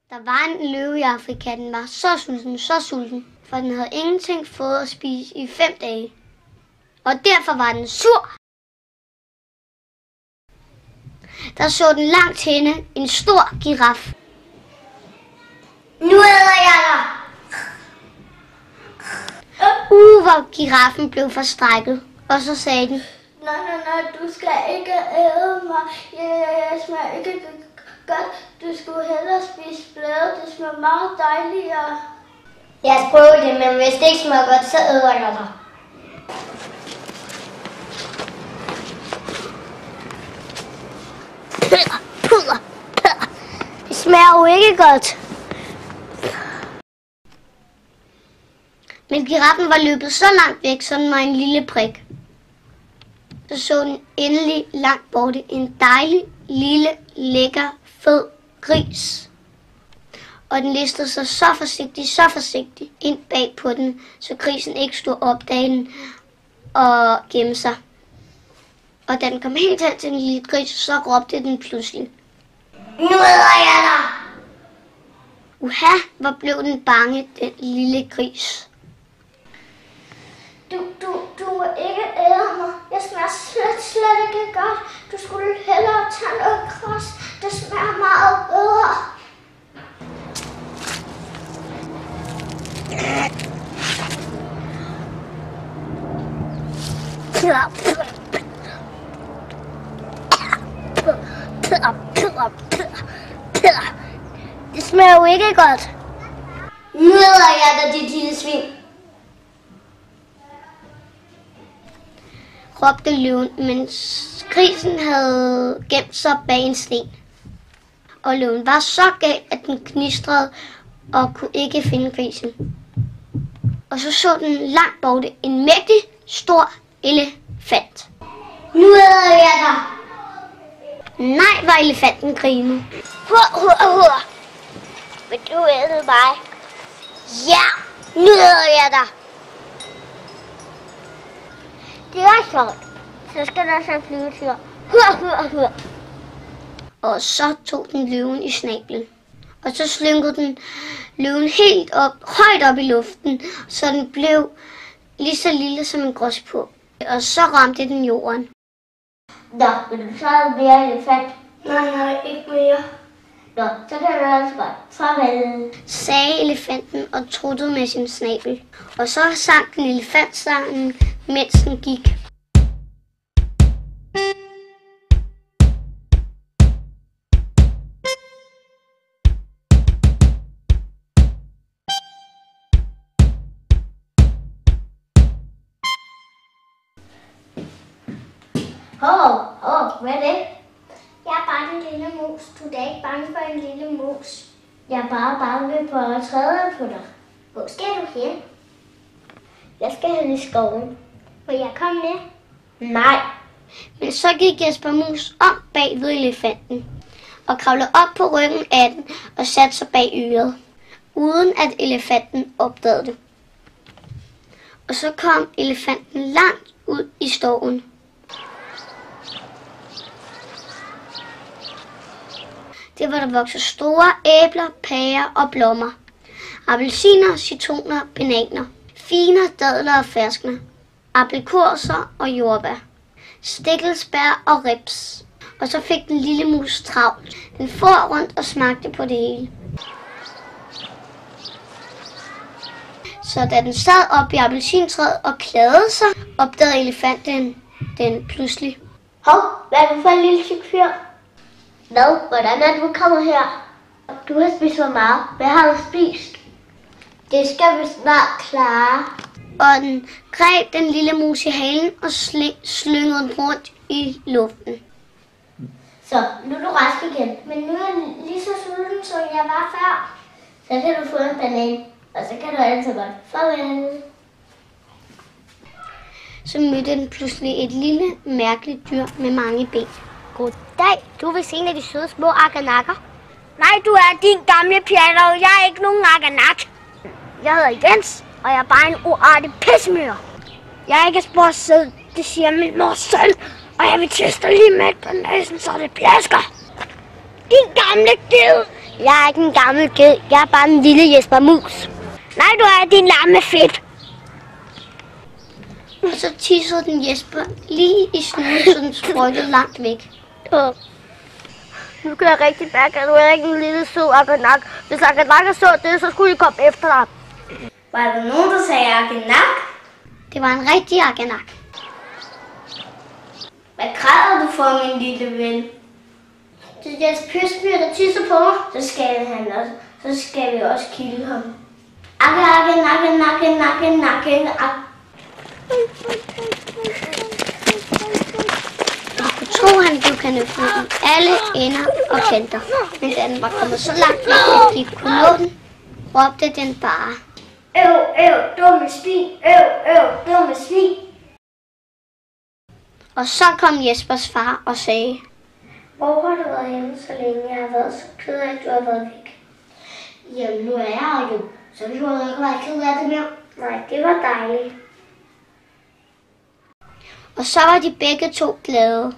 Der var en løve i Afrika, den var så sulten, for den havde ingenting fået at spise i 5 dage. Og derfor var den sur. Der så den langt henne en stor giraf. Nu æder jeg dig! Hvor giraffen blev forskrækket, og så sagde den, Nej, du skal ikke æde mig. Jeg smager ikke godt. Du skulle hellere spise blade. Det smager meget dejligere. Jeg skal prøve det, men hvis det ikke smager godt, så æder jeg dig. Det smager jo ikke godt. Men giraffen var løbet så langt væk, så den var en lille prik. Så den endelig langt borte en dejlig, lille, lækker, fed gris. Og den listede sig så forsigtigt ind bag på den, så grisen ikke stod opdage den og gemme sig. Og da den kom helt hen til den lille gris, så råbte den pludselig, nu æder jeg dig! Hvor blev den bange, den lille gris. Du må ikke æde mig. Jeg smager slet ikke godt. Du skulle hellere tage noget græs. Det smager meget bedre. Det smager jo ikke godt. Nu æder jeg dig, dit lille svin. Råbte løven, mens grisen havde gemt sig bag en sten. Og løven var så gal, at den gnistrede og kunne ikke finde grisen. Og så den langt borte en mægtig, stor elefant. Nu æder jeg dig. Nej, var elefanten grinede. Vil du æde mig? Ja, nu æder jeg dig. Det er sjovt. Så skal der så flyve til. Og så tog den løven i snablen. Og så slyngede den løven helt op, højt op i luften, så den blev lige så lille som en gråspurv. Og så ramte den jorden. Nå, vil du så have mere elefant? Nej, ikke mere. Nå, så kan du også godt. Farvel, sagde elefanten og truttede med sin snabel. Og så sang den elefantsangen, mens den gik. Hvad er det? Jeg er bare en lille mus. Du er ikke bange for en lille mus. Jeg er bare bange for at træde på dig. Hvor skal du hen? Jeg skal hen i skoven. Må jeg komme med? Nej. Men så gik Jesper Mus om bag ved elefanten og kravlede op på ryggen af den og satte sig bag øret, uden at elefanten opdagede det. Og så kom elefanten langt ud i skoven. Det var der vokset store æbler, pærer og blommer, appelsiner, citroner, bananer, fine dadler og ferskner, aprikoser og jordbær, stikkelsbær og rips. Og så fik den lille mus travlt. Den for rundt og smagte på det hele. Så da den sad op i appelsintræet og klædede sig, opdagede elefanten den pludselig. Hov, hvad er det for en lille tyk fyr? Hvad? Hvordan er du kommet her? Du har spist for meget. Hvad har du spist? Det skal vi snart klare. Og den greb den lille mus i halen og slyngede den rundt i luften. Så, nu er du rask igen. Men nu er jeg lige så sulten, som jeg var før. Så kan du få en banan, og så kan du altid godt. Farvel. Så mødte den pludselig et lille, mærkeligt dyr med mange ben. Goddag, du er vist en af de søde små akanakker. Nej, du er din gamle pjatter, jeg er ikke nogen akanak. Jeg hedder Jens, og jeg er bare en uartig pissemyr. Jeg er ikke spor sød, det siger min mor selv, og jeg vil teste lige med på næsen, så det plasker. Din gamle ged, Jeg er ikke en gammel ged. Jeg er bare en lille Jesper Mus. Nej, du er din lamme fedt. Og så tissede den Jesper lige i snuden, så den sprøjtede langt væk. Nu kan jeg rigtig mærke, at du er ikke en lille sød Akanak. Hvis Akanak så det, så skulle I komme efter dig. Var der nogen, der sagde Akanak? Det var en rigtig Akanak. Hvad græder du for, min lille ven? Det er deres pøsbyr, der tisser på mig. Så skal han også. Så skal vi også kilde ham. Akanak. Jeg kunne tro, han blev kanøflet i alle ender og kanter. Men da den var kommet så langt væk, at de kunne nå den, råbte den bare. Dumme svin. Dumme svin. Og så kom Jespers far og sagde, Hvor har du været hjemme, så længe jeg har været så ked af, at du har været væk? Jamen, nu er jeg her jo, så vi må ikke være ked af det mere. Nej, det var dejligt. og så var de begge to glade.